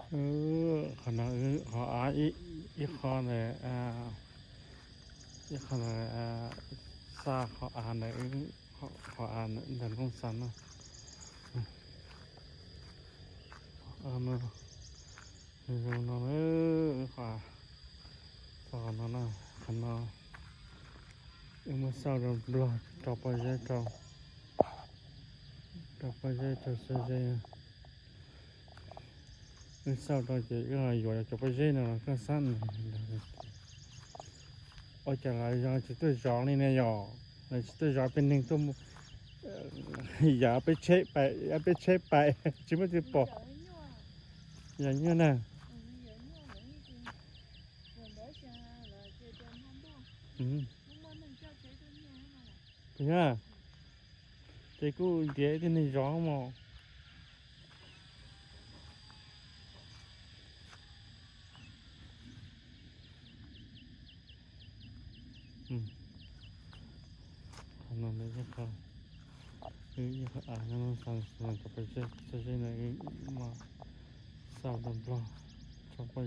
ขณะขออีกข้อเลยอีกข้อเลยซาขออ่านเลยขออ่านเดินของสันนะนะอยู่นั่นขอสอนนะขณะมาเศร้าเดินบลอดต่อไปจะต่อไปจะเสียsau đó chỉ rồi cho cái dây nào cái sẵn ôi chả lại do chỉ tôi gió này nè nhỏ là chỉ tôi gió bên ninh tôi giảไปเช็คไปchỉ mới được bỏอย่างนี้นะcái cô ghé thì này gió mà nó lấy cái con cái nó sang cái cái này mà sao đâm lo trong cái